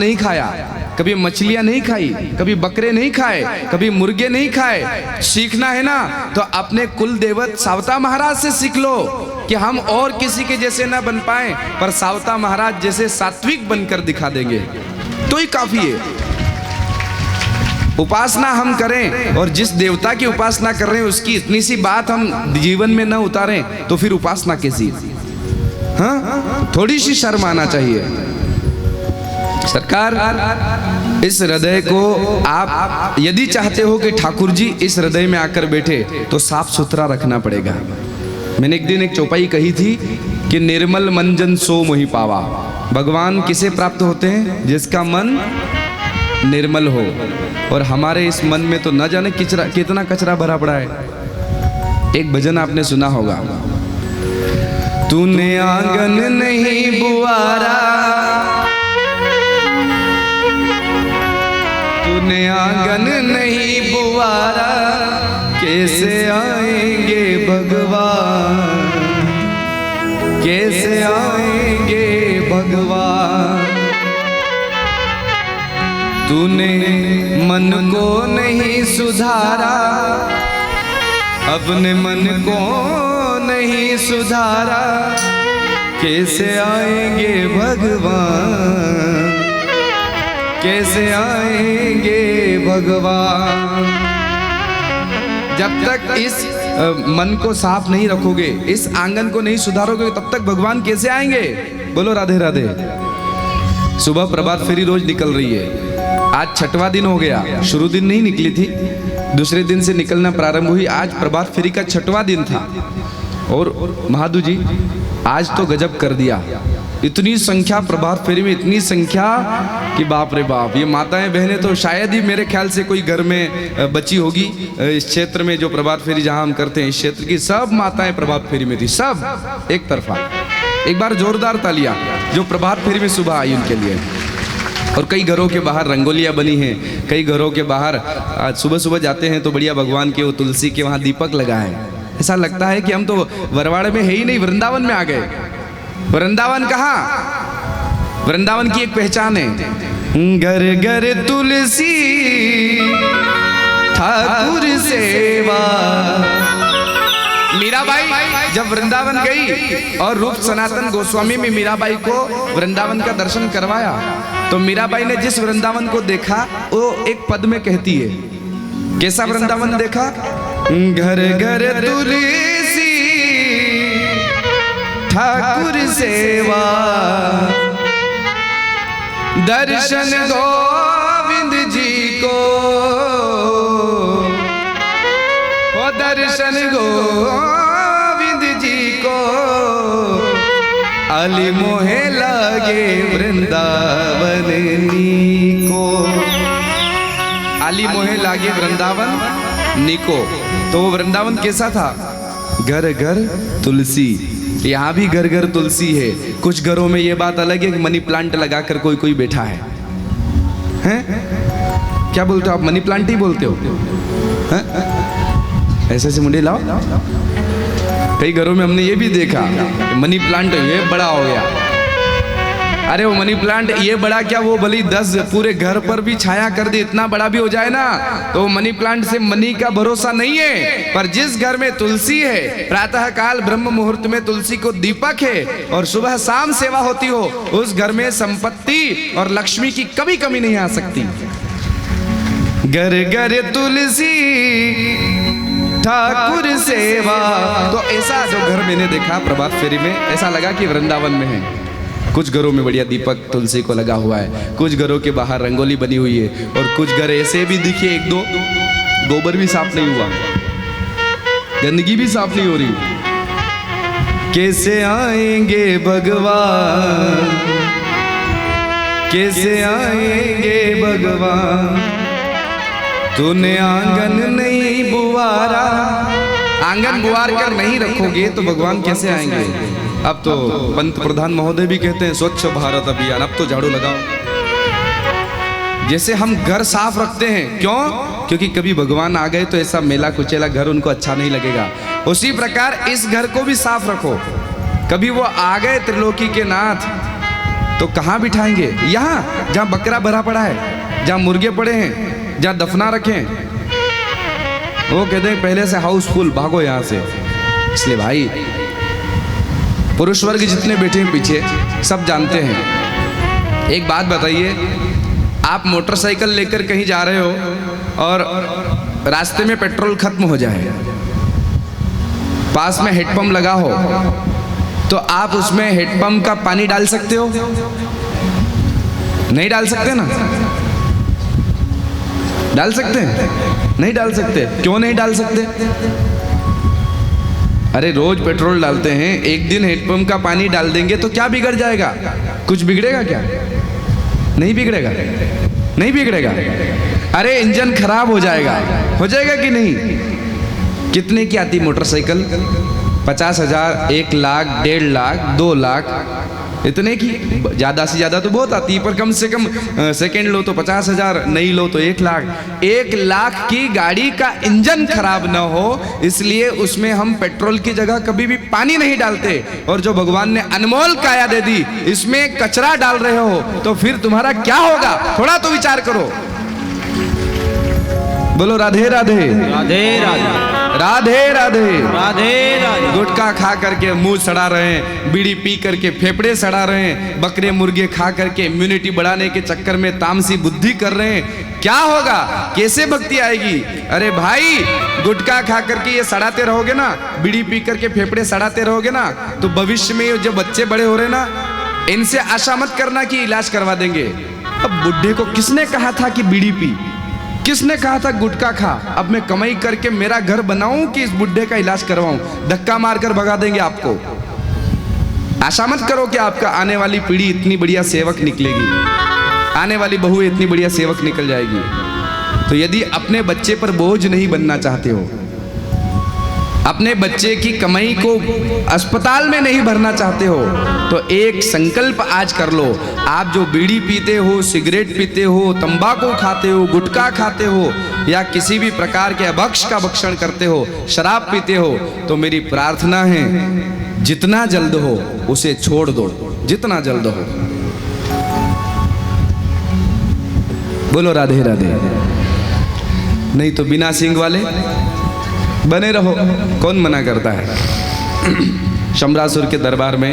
नहीं खाया, कभी मछलियां नहीं खाई, कभी बकरे नहीं खाए, कभी मुर्गे नहीं खाए। सीखना है ना तो अपने कुल देवत सावता महाराज से सीख लो कि हम और किसी के जैसे ना बन पाए, पर सावता महाराज जैसे सात्विक बनकर दिखा देंगे तो ही काफी है। उपासना हम करें और जिस देवता की उपासना कर रहे हैं उसकी इतनी सी बात हम जीवन में न उतारें तो फिर उपासना कैसी? हाँ, थोड़ी सी शर्म आना चाहिए। सरकार, इस हृदय को आप यदि चाहते हो कि ठाकुर जी इस हृदय में आकर बैठे तो साफ सुथरा रखना पड़ेगा। मैंने एक दिन एक चौपाई कही थी कि निर्मल मन जन सो मोहि पावा। भगवान किसे प्राप्त होते हैं? जिसका मन निर्मल हो। और हमारे इस मन में तो न जाने कितना कचरा भरा पड़ा है। एक भजन आपने सुना होगा, तूने आंगन नहीं बुआरा, तूने आंगन नहीं बुआरा, कैसे आएंगे भगवान, कैसे आएंगे भगवान। तूने मन को नहीं सुधारा, अपने मन को नहीं सुधारा, कैसे आएंगे भगवान, कैसे आएंगे भगवान। जब तक इस मन को साफ नहीं रखोगे, इस आंगन को नहीं सुधारोगे, तब तक भगवान कैसे आएंगे? बोलो राधे राधे। सुबह प्रभात फेरी रोज निकल रही है। आज 6वां दिन हो गया, शुरू दिन नहीं निकली थी, दूसरे दिन से निकलना प्रारंभ हुई। आज प्रभात फेरी का 6वां दिन था और महादू जी आज तो गजब कर दिया। इतनी संख्या प्रभात फेरी में, इतनी संख्या कि बाप रे बाप। ये माताएं बहनें तो शायद ही मेरे ख्याल से कोई घर में बची होगी। इस क्षेत्र में जो प्रभात फेरी जहां हम करते हैं, इस क्षेत्र की सब माताएं प्रभात फेरी में थी, सब एक तरफा। एक बार जोरदार तालियां जो प्रभात फेरी में सुबह आई उनके लिए। और कई घरों के बाहर रंगोलियां बनी हैं, कई घरों के बाहर आज सुबह सुबह जाते हैं तो बढ़िया भगवान के वो तुलसी के वहाँ दीपक लगाए। ऐसा लगता है कि हम तो वरवाड़े में है ही नहीं, वृंदावन में आ गए। वृंदावन कहाँ? वृंदावन की एक पहचान है, घर घर तुलसी ठाकुर सेवा। मीराबाई जब वृंदावन गई और रूप सनातन गोस्वामी में मीराबाई को वृंदावन का दर्शन करवाया, तो मीराबाई ने जिस वृंदावन को देखा वो एक पद में कहती है। कैसा वृंदावन देखा? घर घर तुलसी ठाकुर सेवा, दर्शन गोविंद जी को, ओ दर्शन गोविंद जी को, अली मोहे लागे वृंदावन नीको, अली मोहे लागे वृंदावन नीको। तो वो वृंदावन कैसा था? घर घर तुलसी। यहाँ भी घर घर तुलसी है। कुछ घरों में ये बात अलग है कि मनी प्लांट लगाकर कोई कोई बैठा है। हैं? क्या बोलते हो आप? मनी प्लांट ही बोलते हो? हैं? ऐसे ऐसे मुंडे लाओ। कई घरों में हमने ये भी देखा, मनी प्लांट ये बड़ा हो गया। अरे वो मनी प्लांट ये बड़ा क्या, वो भली 10 पूरे घर पर भी छाया कर दे, इतना बड़ा भी हो जाए ना, तो मनी प्लांट से मनी का भरोसा नहीं है। पर जिस घर में तुलसी है, प्रातः काल ब्रह्म मुहूर्त में तुलसी को दीपक है और सुबह शाम सेवा होती हो, उस घर में संपत्ति और लक्ष्मी की कभी कमी नहीं आ सकती। घर घर तुलसी ठाकुर सेवा। तो ऐसा जो घर मैंने देखा प्रभात फेरी में, ऐसा लगा कि वृंदावन में है। कुछ घरों में बढ़िया दीपक तुलसी को लगा हुआ है, कुछ घरों के बाहर रंगोली बनी हुई है, और कुछ घर ऐसे भी दिखे एक दो गोबर भी साफ नहीं हुआ, गंदगी भी साफ नहीं हो रही। कैसे आएंगे भगवान, कैसे आएंगे भगवान। तूने आंगन नहीं बुआरा, आंगन बुआर कर नहीं रखोगे तो भगवान कैसे आएंगे? अब तो पंत प्रधान महोदय भी कहते हैं स्वच्छ भारत अभियान, अब तो झाड़ू लगाओ। जैसे हम घर साफ रखते हैं, क्यों? क्योंकि कभी भगवान आ गए तो ऐसा मेला कुचेला घर उनको अच्छा नहीं लगेगा। उसी प्रकार इस घर को भी साफ रखो। कभी वो आ गए त्रिलोकी के नाथ तो कहाँ बिठाएंगे? यहाँ जहाँ बकरा भरा पड़ा है, जहाँ मुर्गे पड़े हैं, जहाँ दफना रखे हैं। वो कहते हैं पहले से हाउसफुल, भागो यहाँ से। इसलिए भाई पुरुष वर्ग जितने बैठे हैं पीछे सब जानते हैं। एक बात बताइए, आप मोटरसाइकिल लेकर कहीं जा रहे हो और रास्ते में पेट्रोल खत्म हो जाए, पास में हेडपंप लगा हो, तो आप उसमें हेडपंप का पानी डाल सकते हो? नहीं डाल सकते ना? डाल सकते हैं? नहीं डाल सकते। क्यों नहीं डाल सकते? अरे रोज पेट्रोल डालते हैं, एक दिन हेडपंप का पानी डाल देंगे तो क्या बिगड़ जाएगा? कुछ बिगड़ेगा क्या? नहीं बिगड़ेगा, नहीं बिगड़ेगा। अरे इंजन खराब हो जाएगा कि नहीं? कितने की आती मोटरसाइकिल? 50,000, 1 लाख, 1.5 लाख, 2 लाख, इतने की। ज़्यादा से ज़्यादा तो बहुत आती है, पर कम से कम सेकेंड लो तो 50,000, नहीं लो तो 1 लाख। 1 लाख की गाड़ी का इंजन खराब ना हो, इसलिए उसमें हम पेट्रोल की जगह कभी भी पानी नहीं डालते। और जो भगवान ने अनमोल काया दे दी, इसमें कचरा डाल रहे हो तो फिर तुम्हारा क्या होगा? थोड़ा तो विचार करो। बोलो राधे राधे, राधे राधे, राधे राधे, राधे राधे। गुटखा खा करके मुंह सड़ा रहे हैं, बीड़ी पी करके फेफड़े सड़ा रहे हैं, बकरे मुर्गे खा करके इम्यूनिटी बढ़ाने के चक्कर में तामसी बुद्धि कर रहे हैं। क्या होगा? कैसे भक्ति आएगी? अरे भाई, गुटखा खा करके ये सड़ाते रहोगे ना, बीड़ी पी करके फेफड़े सड़ाते रहोगे ना, तो भविष्य में जब बच्चे बड़े हो रहे ना, इनसे आशा मत करना कि इलाज करवा देंगे। अब बुढ़े को किसने कहा था कि बीड़ी पी? किसने कहा था गुटखा खा? अब मैं कमाई करके मेरा घर बनाऊं कि इस बुढ़े का इलाज करवाऊं? धक्का मारकर भगा देंगे आपको। आशा मत करो कि आपका आने वाली पीढ़ी इतनी बढ़िया सेवक निकलेगी, आने वाली बहू इतनी बढ़िया सेवक निकल जाएगी। तो यदि अपने बच्चे पर बोझ नहीं बनना चाहते हो, अपने बच्चे की कमाई को अस्पताल में नहीं भरना चाहते हो, तो एक संकल्प आज कर लो। आप जो बीड़ी पीते हो, सिगरेट पीते हो, तंबाकू खाते हो, गुटखा खाते हो, या किसी भी प्रकार के अभक्ष का भक्षण करते हो, शराब पीते हो, तो मेरी प्रार्थना है जितना जल्द हो उसे छोड़ दो, जितना जल्द हो। बोलो राधे राधे। नहीं तो बिना सींग वाले बने रहो, कौन मना करता है। शंबरासुर के दरबार में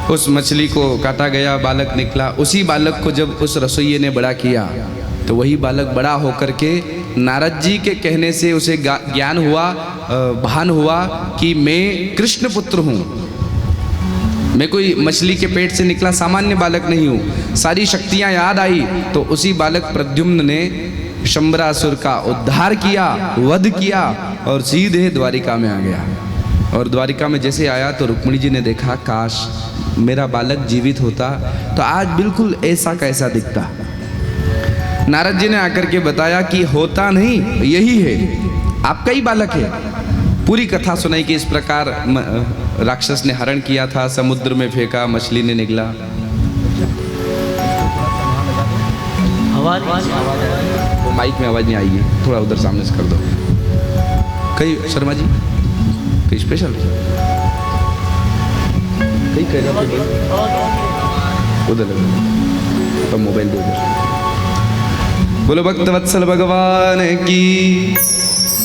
उस मछली को काटा गया, बालक निकला। उसी बालक को जब उस रसोइये ने बड़ा किया, तो वही बालक बड़ा होकर के नारद जी के कहने से उसे ज्ञान हुआ, भान हुआ कि मैं कृष्ण पुत्र हूँ, मैं कोई मछली के पेट से निकला सामान्य बालक नहीं हूँ। सारी शक्तियाँ याद आई, तो उसी बालक प्रद्युम्न ने शंबरासुर का उद्धार किया, वध किया और सीधे द्वारिका में आ गया। और द्वारिका में जैसे आया तो रुक्मिणी जी ने देखा, काश मेरा बालक जीवित होता तो आज बिल्कुल ऐसा कैसा दिखता। नारद जी ने आकर के बताया कि होता नहीं, यही है, आपका ही बालक है। पूरी कथा सुनाई कि इस प्रकार राक्षस ने हरण किया था, समुद्र में फेंका, मछली ने निकला। वो माइक में आवाज नहीं आएगी, थोड़ा उधर सामने से कर दो। कहीं शर्मा जी कहीं स्पेशल कहीं कह रहा उधर तो मोबाइल दो उधर। बोलो भक्त वत्सल भगवान की,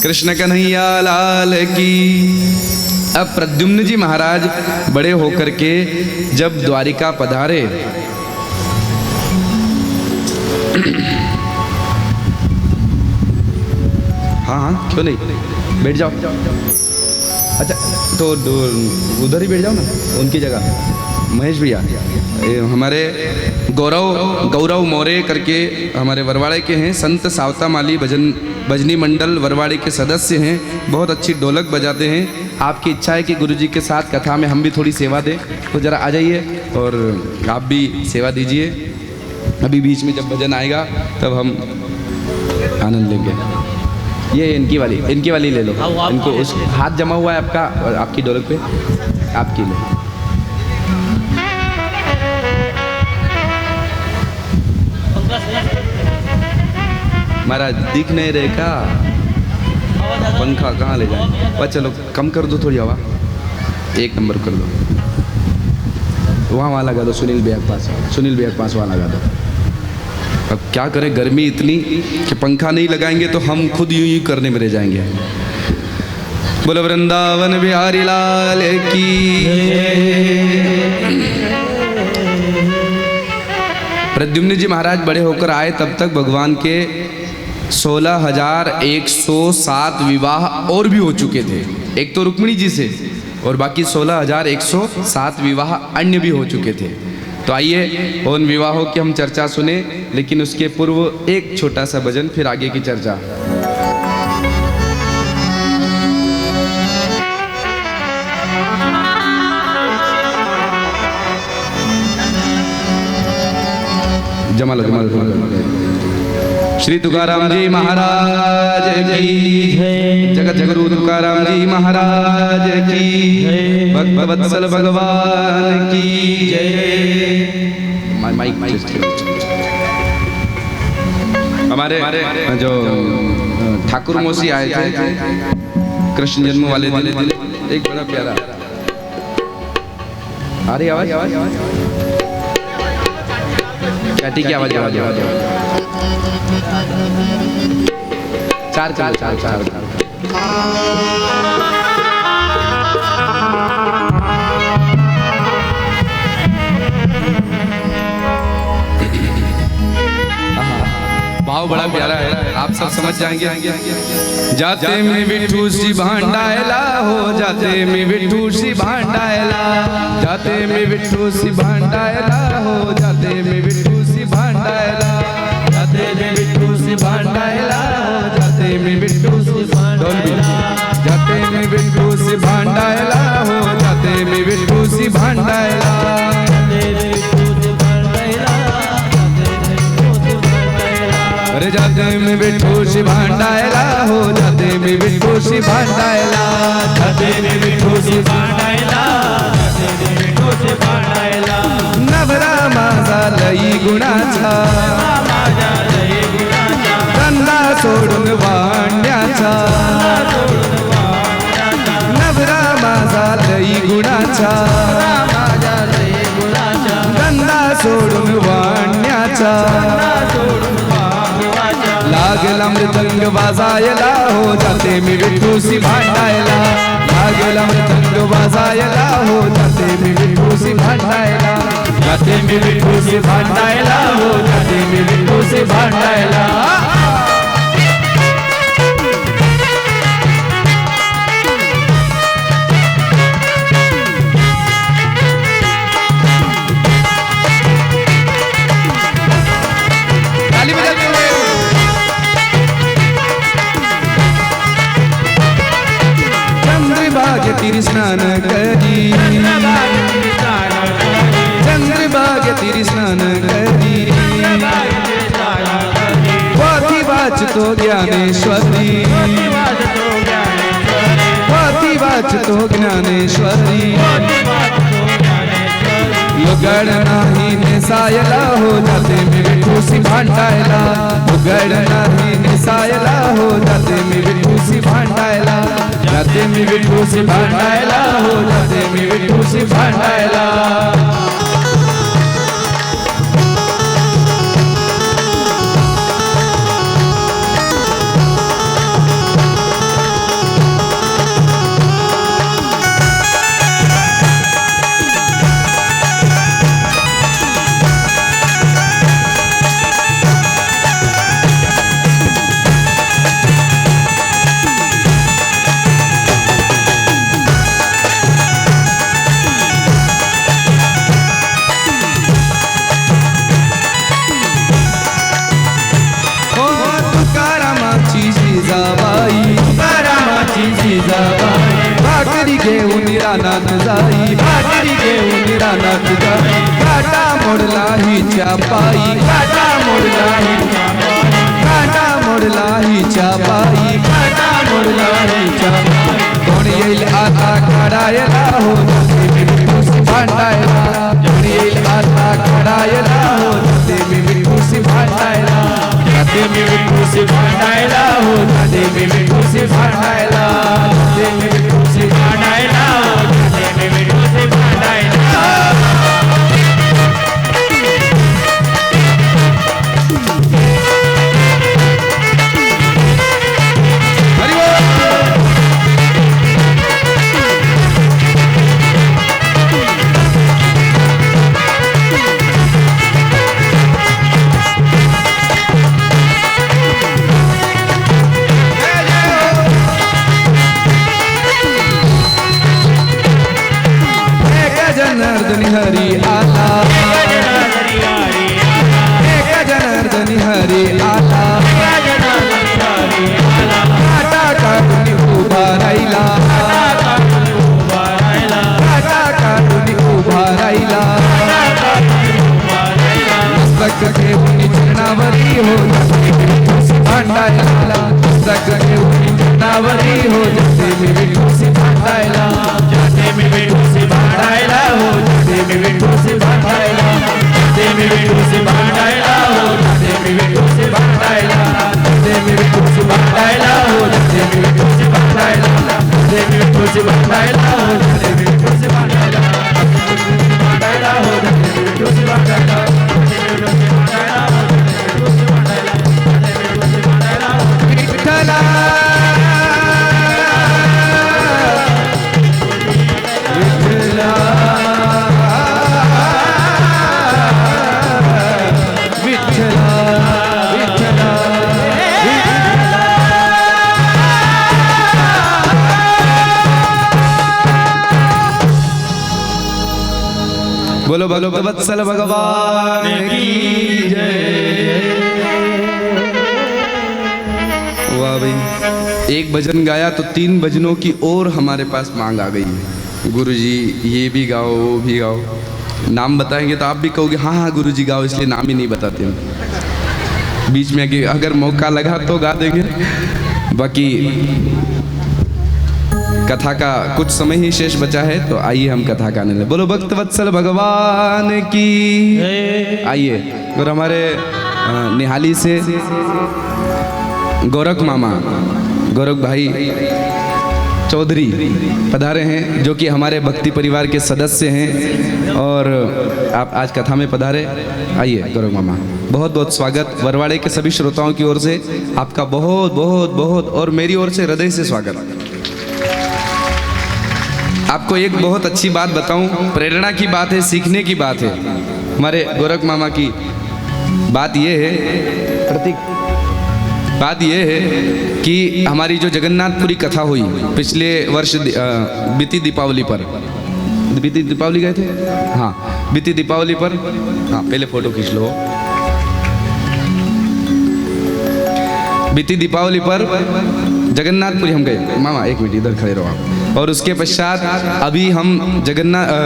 कृष्ण कन्हैया लाल की। अब प्रद्युम्न जी महाराज बड़े होकर के जब द्वारिका पधारे, हाँ क्यों नहीं, बैठ जाओ। अच्छा तो उधर ही बैठ जाओ ना, उनकी जगह। महेश भैया हमारे गौरव मौर्य करके हमारे वरवाड़े के हैं, संत सावता माली भजनी मंडल वरवाड़े के सदस्य हैं, बहुत अच्छी ढोलक बजाते हैं। आपकी इच्छा है कि गुरुजी के साथ कथा में हम भी थोड़ी सेवा दें, तो ज़रा आ जाइए और आप भी सेवा दीजिए। अभी बीच में जब भजन आएगा तब हम आनंद लेंगे। ये इनकी वाली ले लो, इनको उस हाथ जमा हुआ है आपका और आपकी ढोलक पे, आपकी ले। महाराज दिख नहीं रहे का, पंखा कहाँ ले जाए? बस चलो कम कर दो थोड़ी हवा, 1 नंबर कर दो। वहाँ लगा दो, सुनील भैया के पास, सुनील भैया के पास वहाँ लगा दो। अब क्या करें, गर्मी इतनी कि पंखा नहीं लगाएंगे तो हम खुद यूं ही करने में रह जाएंगे। बोलो वृंदावन बिहारी लाल की। प्रद्युम्न जी महाराज बड़े होकर आए तब तक भगवान के 16,107 विवाह और भी हो चुके थे। एक तो रुक्मिणी जी से और बाकी 16,107 विवाह अन्य भी हो चुके थे। तो आइए उन विवाहों की हम चर्चा सुने, लेकिन उसके पूर्व एक छोटा सा भजन, फिर आगे की चर्चा। जमाल जमाल श्री तुकाराम जी महाराज की जय, जगत जगरू तुकाराम जी महाराज की, भक्त वत्सल भगवान की जय। हमारे जो ठाकुर मौसी आए थे कृष्ण जन्म वाले दिन, एक बड़ा प्यारा आ रही आवाज, कैटी की आवाज, चार चार चार चार भाव बड़ा प्यारा है, आप सब समझ जाएंगे। जाते में विठू सी भांडायला हो, जाते में विठू सी भांडायला, जाते में विठू सी भांडायला हो, जाते में विठू सी भांडायला, जाते में विठू सी भांडायला हो, जाते में विठू सी भांडायला, जाते में विठू सी भांडायला हो, जाते में विठू सी भांडायला। अरे जाते में विठू सी भांडायला हो, जाते में विठू सी भांडायला, जाते में विठू सी भांडायला, जाते में विठू सी भांडायला। नवरा माझा लई गुणाचा, धंदा सोडून वाण्याचा, नवरा माझा लई गुणाचा, धंदा सोडून वाण्याचा। लागला मृदंग वाजायला हो, जाते मी विठू सी भांडायला, लागला मृदंग वाजायला हो, जाते मी विठू सी भांडायला, जाते मी विठू सी भांडायला हो, जाते मी विठू सी भांडायला। तीर स्नान करी, चंद्रभाग तीर स्नान करी, पोथी वाचतो ज्ञानेश्वरी, पोथी वाचतो ज्ञानेश्वरी। लुगड नाही नेसायला हो, जाते मी विठू सी भांडायला, लुगड नाही नेसायला हो, जाते मी विठू सी भांडायला, जाते मी विठू सी भांडायला हो, जाते मी विठू सी भांडायला। भाकरी घेऊन रानात जाई, भाकरी घेऊन रानात जाई, काटा मोडला हिच्या पायी, काटा मोडला हिच्या पायी, काटा मोडला हिच्या पायी, काटा मोडला हिच्या पायी। कोण येईल आता काढायला हो, जाते मी विठू सी भांडायला, कोण येईल आता काढायला हो, जाते मी विठू सी भांडायला, जाते मी विठू सी भांडायला हो, जाते मी विठू सी भांडायला, जाते मी विठू सी भांडायला हो, जाते मी विठू सी भांडायला। हरी आला काटा काढून उभा राहिला काटा काढून उभा राहिला मस्तक घेऊन चरणावरी हो भांडायला मस्तक घेऊन चरणावरी हो जसे मी विठूसी भांडायला जाते मी विठूसी भांडायला हो जाते मी विठूसी भांडायला जाते मी विठूसी भांडायला हो जाते मी विठूसी भांडायला जाते मी विठूसी भांडायला हो जाते मी विठूसी भांडायला जाते मी विठूसी भांडायला हो जाते मी विठूसी भांडायला भांडायला हो जाते मी विठूसी भांडायला विठ्ठला बोलो बोलो वत्सल भगवान की जय। वाह भाई, एक भजन गाया तो 3 भजनों की और हमारे पास मांग आ गई है। गुरुजी ये भी गाओ वो भी गाओ, नाम बताएंगे तो आप भी कहोगे हाँ हाँ गुरुजी गाओ, इसलिए नाम ही नहीं बताते हम। बीच में अगर मौका लगा तो गा देंगे, बाकी कथा का कुछ समय ही शेष बचा है, तो आइए हम कथा गाने लगे। बोलो भक्त वत्सल भगवान की। आइए, और हमारे निहाली से गोरख मामा, गोरख भाई चौधरी पधारे हैं, जो कि हमारे भक्ति परिवार के सदस्य हैं, और आप आज कथा में पधारे। आइए गोरख मामा, बहुत बहुत स्वागत। वरवाड़े के सभी श्रोताओं की ओर से आपका बहुत बहुत बहुत और मेरी ओर से हृदय से स्वागत। आपको एक बहुत अच्छी बात बताऊं, प्रेरणा की बात है, सीखने की बात है। हमारे गोरख मामा की बात यह है, प्रतीक, बात यह है कि हमारी जो जगन्नाथपुरी कथा हुई पिछले वर्ष बीती दीपावली पर, बीती दीपावली गए थे, हाँ बीती दीपावली पर, हाँ पहले फोटो खींच लो। बीती दीपावली पर जगन्नाथपुरी हम गए। मामा एक मिनट इधर खड़े रहो आप। और उसके पश्चात अभी हम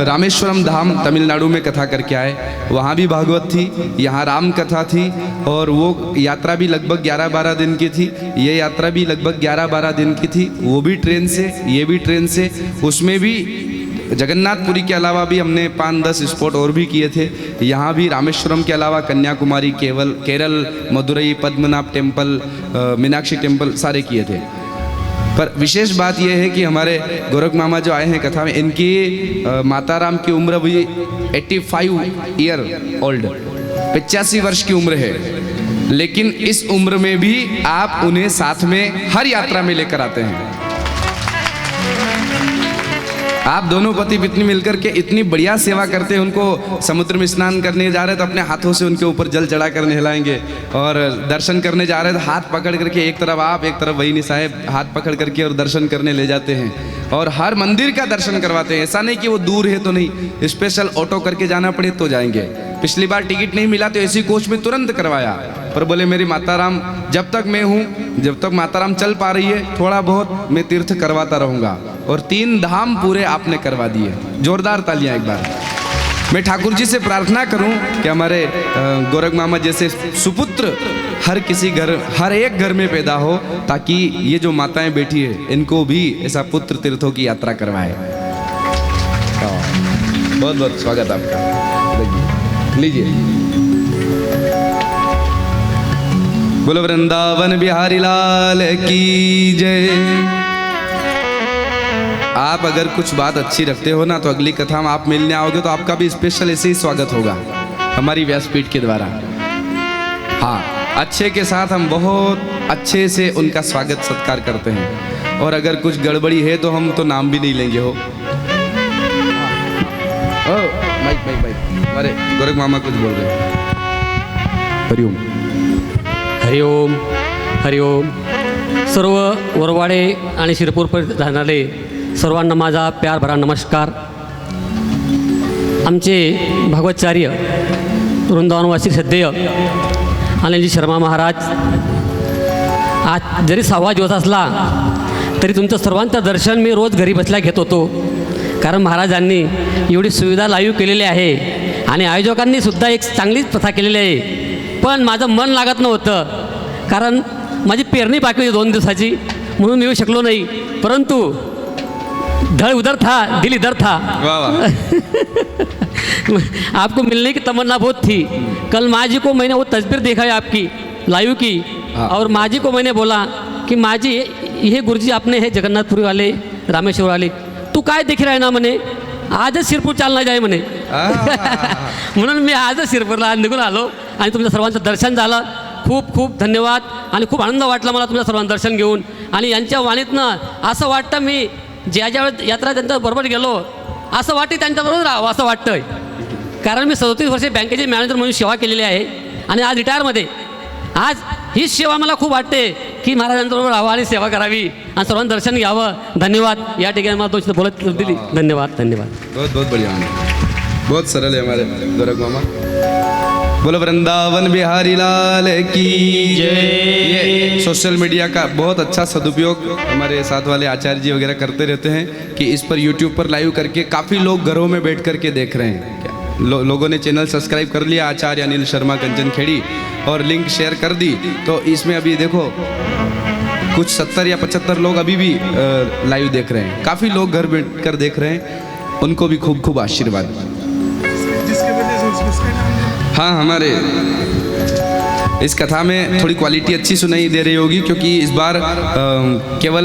रामेश्वरम धाम तमिलनाडु में कथा करके आए। वहाँ भी भागवत थी, यहाँ राम कथा थी, और वो यात्रा भी लगभग 11-12 दिन की थी। ये यात्रा भी लगभग 11-12 दिन की थी, वो भी ट्रेन से, ये भी ट्रेन से। उसमें भी जगन्नाथपुरी के अलावा भी हमने 5-10 स्पॉट और भी किए थे। यहाँ भी रामेश्वरम के अलावा कन्याकुमारी, केरल, मदुरई, पद्मनाभ टेम्पल, मीनाक्षी टेम्पल सारे किए थे। पर विशेष बात यह है कि हमारे गोरख मामा जो आए हैं कथा में, इनकी माताराम की उम्र भी 85 ईयर ओल्ड, 85 वर्ष की उम्र है। लेकिन इस उम्र में भी आप उन्हें साथ में हर यात्रा में लेकर आते हैं। आप दोनों पति पत्नी मिलकर के इतनी बढ़िया सेवा करते हैं। उनको समुद्र में स्नान करने जा रहे तो अपने हाथों से उनके ऊपर जल चढ़ा कर नहलाएंगे, और दर्शन करने जा रहे तो हाथ पकड़ करके, एक तरफ आप एक तरफ वही साहेब, हाथ पकड़ करके और दर्शन करने ले जाते हैं, और हर मंदिर का दर्शन करवाते हैं। ऐसा नहीं कि वो दूर है तो नहीं, स्पेशल ऑटो करके जाना पड़े तो जाएंगे। पिछली बार टिकट नहीं मिला तो ऐसी कोच में तुरंत करवाया, पर बोले मेरी माताराम जब तक मैं हूँ, जब तक माताराम चल पा रही है, थोड़ा बहुत मैं तीर्थ करवाता रहूँगा। और 3 धाम पूरे आपने करवा दिए। जोरदार तालियां एक बार। मैं ठाकुर जी से प्रार्थना करूं कि हमारे गोरख मामा जैसे सुपुत्र हर किसी घर, हर एक घर में पैदा हो, ताकि ये जो माताएं बैठी है इनको भी ऐसा पुत्र तीर्थों की यात्रा करवाए। बहुत बहुत स्वागत आपका, लीजिए। बोलो वृंदावन बिहारी लाल की जय। आप अगर कुछ बात अच्छी रखते हो ना, तो अगली कथा में आप मिलने आओगे तो आपका भी स्पेशल ऐसे ही स्वागत होगा हमारी व्यासपीठ के द्वारा। हाँ, अच्छे के साथ हम बहुत अच्छे से उनका स्वागत सत्कार करते हैं, और अगर कुछ गड़बड़ी है तो हम तो नाम भी नहीं लेंगे हो। माइक अरे गोरख मामा कुछ बोल रहे हैं। हरिओम हरिओम हरिओम। सर्व वरवाडे आणि शिरपूर राहणारे सर्वांना माझा प्यार भरा नमस्कार। आमचे भागवतचार्य वृंदावनवासी सद्देय अनिलजी शर्मा महाराज, आज जरी 6वा दिवस असला तरी तुमचं सर्वांचं दर्शन मी रोज घरी बसल्या घेत होतो. कारण महाराजांनी एवढी सुविधा लाईव्ह केलेली आहे आणि आयोजकांनी सुद्धा एक चांगलीच प्रथा केलेली आहे. पण माझं मन लागत नव्हतं, कारण माझी पेरणी बाकी होती 2 दिवसाची, म्हणून मी येऊ शकलो नाही. परंतु धड़ उधर था, दिल इधर था. वाह वाह. आपको मिलने की तमन्ना बहुत थी. कल माँ जी को मैंने वो तस्वीर देखा है आपकी लाइव की, और माँ जी को मैंने बोला की माँ जी हे गुरुजी आपने हे जगन्नाथपुरी वाले, रामेश्वर वाले, तू काय देखी राही ना म्हणे, आजच शिरपूर चालना जाय म्हणे. म्हणून मी आजच शिरपूरला निघून आलो आणि तुमच्या सर्वांचं दर्शन झालं. खूप खूप धन्यवाद आणि खूप आनंद वाटला मला तुमच्या सर्वांचं दर्शन घेऊन. आणि यांच्या वाणीतनं असं वाटतं मी ज्या ज्यावेळेस यात्रा त्यांच्याबरोबर गेलो असं वाटतं त्यांच्याबरोबर राहावं असं वाटतं. कारण मी 37 वर्षे बँकेचे मॅनेजर म्हणून सेवा केलेली आहे आणि आज रिटायरमध्ये. आज ही सेवा मला खूप वाटते की महाराजांबरोबर राहावं आणि सेवा करावी आणि सर्वांचं दर्शन घ्यावं. धन्यवाद. या ठिकाणी मला 2 शब्द बोलत दिली. धन्यवाद. धन्यवाद. बहुत बहुत बढ़िया, बहुत सरल है हमारे गोरख मामा. बोलो वृंदावन बिहारी लाल की जय. ये सोशल मीडिया का बहुत अच्छा सदुपयोग हमारे साथ वाले आचार्य जी वगैरह करते रहते हैं कि इस पर यूट्यूब पर लाइव करके काफ़ी लोग घरों में बैठ करके देख रहे हैं. लोगों ने चैनल सब्सक्राइब कर लिया आचार्य अनिल शर्मा कंचन खेड़ी और लिंक शेयर कर दी. तो इसमें अभी देखो कुछ 70 या 75 लोग अभी भी लाइव देख रहे हैं. काफ़ी लोग घर बैठ कर देख रहे हैं. उनको भी खूब खूब आशीर्वाद. हाँ, हमारे इस कथा में थोड़ी क्वालिटी अच्छी सुनाई दे रही होगी क्योंकि इस बार केवल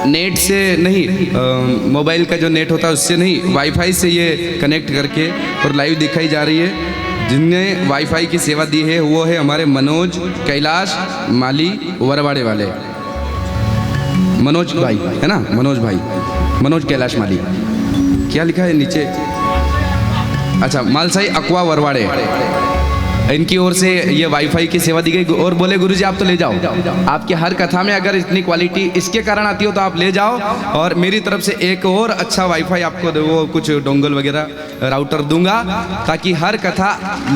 नेट से नहीं, मोबाइल का जो नेट होता है उससे नहीं, वाईफाई से ये कनेक्ट करके और लाइव दिखाई जा रही है. जिनने वाईफाई की सेवा दी है वो है हमारे मनोज कैलाश माली वरवाड़े वाले. मनोज भाई है ना, मनोज भाई, मनोज कैलाश माली. क्या लिखा है नीचे? अच्छा, मालसाई अकवा वरवाड़े, इनकी ओर से ये वाईफाई की सेवा दी गई. और बोले गुरुजी आप तो ले जाओ, आपकी हर कथा में अगर इतनी क्वालिटी इसके कारण आती हो तो आप ले जाओ. और मेरी तरफ से एक और अच्छा वाईफाई आपको वो कुछ डोंगल वगैरह राउटर दूंगा ताकि हर कथा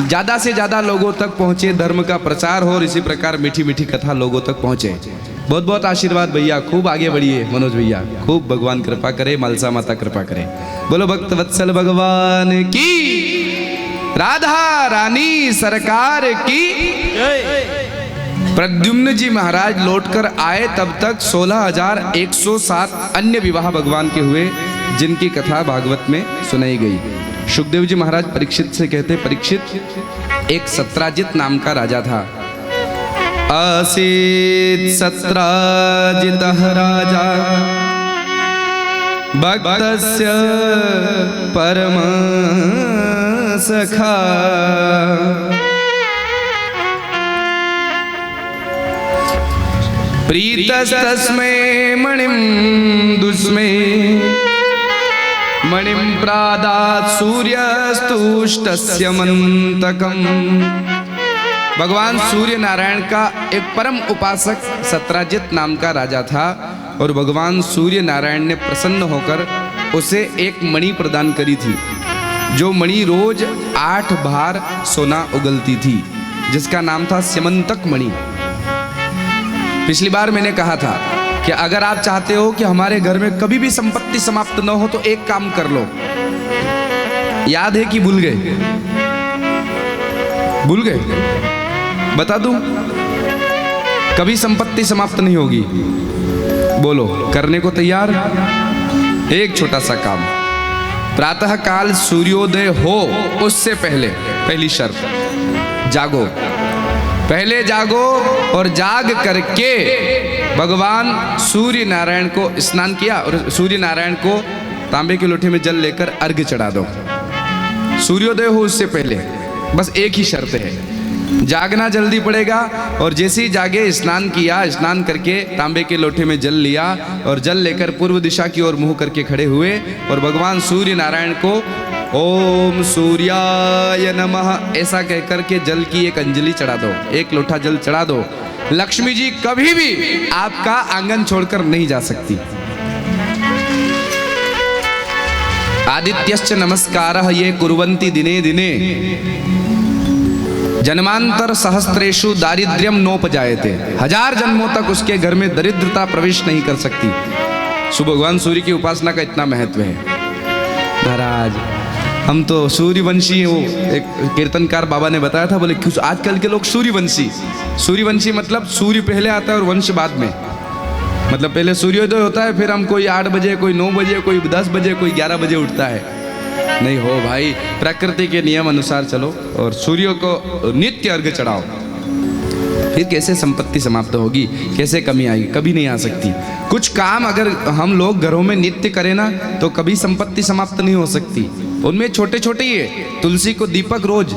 ज़्यादा से ज़्यादा लोगों तक पहुँचे, धर्म का प्रचार हो और इसी प्रकार मीठी मीठी कथा लोगों तक पहुँचे. बहुत बहुत आशीर्वाद भैया, खूब आगे बढ़िए मनोज भैया, खूब भगवान कृपा करे, मालसा माता कृपा करे. बोलो भक्त वत्सल भगवान की, राधा रानी सरकार की. प्रद्युम्न जी महाराज लौटकर आए तब तक 16,107 अन्य विवाह भगवान के हुए जिनकी कथा भागवत में सुनाई गई. सुखदेव जी महाराज परीक्षित से कहते, परीक्षित एक सत्राजित नाम का राजा था. आसीत सत्राजितः राजा भक्तस्य परम सखा. प्रीतस्तस्मै मणिं दुस्मै मणिं प्रादात् सूर्यस्तुष्टस्य मन्तकम्. भगवान सूर्य नारायण का एक परम उपासक सत्राजित नाम का राजा था और भगवान सूर्य नारायण ने प्रसन्न होकर उसे एक मणि प्रदान करी थी, जो मणि रोज 8 बार सोना उगलती थी, जिसका नाम था स्यमंतक मणि. पिछली बार मैंने कहा था कि अगर आप चाहते हो कि हमारे घर में कभी भी संपत्ति समाप्त न हो तो एक काम कर लो. याद है कि भूल गए? भूल गए? बता दूं, कभी संपत्ति समाप्त नहीं होगी. बोलो, करने को तैयार? एक छोटा सा काम, प्रातः काल सूर्योदय हो उससे पहले, पहली शर्त, जागो. पहले जागो और जाग करके भगवान सूर्य नारायण को स्नान किया और सूर्य नारायण को तांबे के लोटे में जल लेकर अर्घ्य चढ़ा दो. सूर्योदय हो उससे पहले, बस एक ही शर्त है, जागना जल्दी पड़ेगा. और जैसे ही जागे स्नान किया, स्नान करके तांबे के लोटे में जल लिया और जल लेकर पूर्व दिशा की ओर मुंह करके खड़े हुए और भगवान सूर्य नारायण को ओम सूर्याय नमः ऐसा कहकर के जल की एक अंजलि चढ़ा दो, एक लोटा जल चढ़ा दो. लक्ष्मी जी कभी भी आपका आंगन छोड़कर नहीं जा सकती. आदित्यश्च नमस्कारः ये कुर्वन्ति दिने दिने. जन्मांतर सहस्त्रेषु दारिद्र्यम नोपजायते, 1000 जन्मों तक उसके घर में दरिद्रता प्रवेश नहीं कर सकती। सो भगवान सूर्य की उपासना का इतना महत्व है। महाराज हम तो सूर्यवंशी हैं, वो एक कीर्तनकार बाबा ने बताया था, बोले क्यों आजकल के लोग सूर्यवंशी। सूर्यवंशी मतलब सूर्य पहले आता है और वंश बाद में, मतलब पहले सूर्योदय होता है, फिर हम कोई 8 बजे, कोई 9 बजे, कोई 10 बजे, कोई 11 बजे उठता है। नहीं हो भाई, प्रकृति के नियम अनुसार चलो और सूर्य को नित्य अर्घ्य चढ़ाओ। फिर कैसे संपत्ति समाप्त होगी, कैसे कमी आएगी? कभी नहीं आ सकती। कुछ काम अगर हम लोग घरों में नित्य करें ना तो कभी संपत्ति समाप्त नहीं हो सकती। उनमें छोटे छोटे ही है। तुलसी को दीपक रोज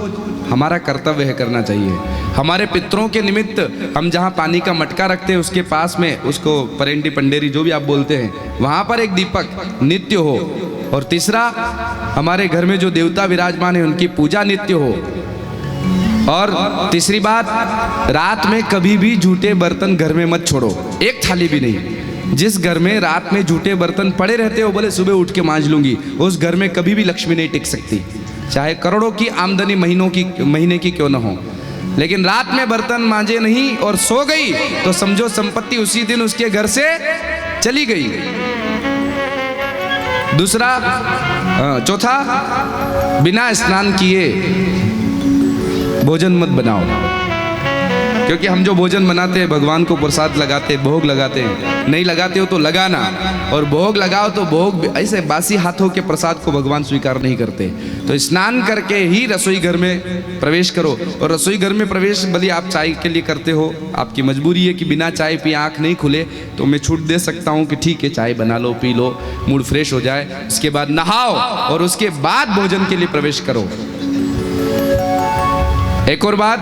हमारा कर्तव्य है, करना चाहिए। हमारे पितरों के निमित्त हम जहाँ पानी का मटका रखते हैं उसके पास में, उसको परेंडी पंडेरी जो भी आप बोलते हैं, वहाँ पर एक दीपक नित्य हो। और तीसरा, हमारे घर में जो देवता विराजमान है उनकी पूजा नित्य हो। और तीसरी बात, रात में कभी भी झूठे बर्तन घर में मत छोड़ो, एक थाली भी नहीं। जिस घर में रात में झूठे बर्तन पड़े रहते हो, बोले सुबह उठ के मांज लूंगी, उस घर में कभी भी लक्ष्मी नहीं टिक सकती, चाहे करोड़ों की आमदनी महीने की क्यों न हो। लेकिन रात में बर्तन मांजे नहीं और सो गई तो समझो संपत्ति उसी दिन उसके घर से चली गई। दूसरा, चौथा, बिना स्नान किए भोजन मत बनाओ, क्योंकि हम जो भोजन बनाते हैं भगवान को प्रसाद लगाते हैं, भोग लगाते हैं। नहीं लगाते हो तो लगाना, और भोग लगाओ तो भोग ऐसे बासी हाथों के प्रसाद को भगवान स्वीकार नहीं करते। तो स्नान करके ही रसोई घर में प्रवेश करो। और रसोई घर में प्रवेश भले आप चाय के लिए करते हो, आपकी मजबूरी है कि बिना चाय पिए आँख नहीं खुले, तो मैं छूट दे सकता हूँ कि ठीक है चाय बना लो, पी लो, मूड फ्रेश हो जाए, उसके बाद नहाओ और उसके बाद भोजन के लिए प्रवेश करो। एक और बात,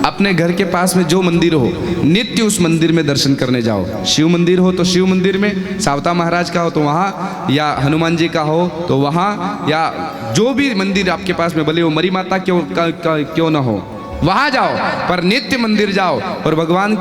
अपने घर के पास में जो मंदिर हो नित्य उस मंदिर में दर्शन करने जाओ। शिव मंदिर हो तो शिव मंदिर में, सावता महाराज का हो तो वहाँ, या हनुमान जी का हो तो वहाँ, या जो भी मंदिर आपके पास में, भले वो मरी माता क्यों न हो, वहाँ जाओ, पर नित्य मंदिर जाओ और भगवान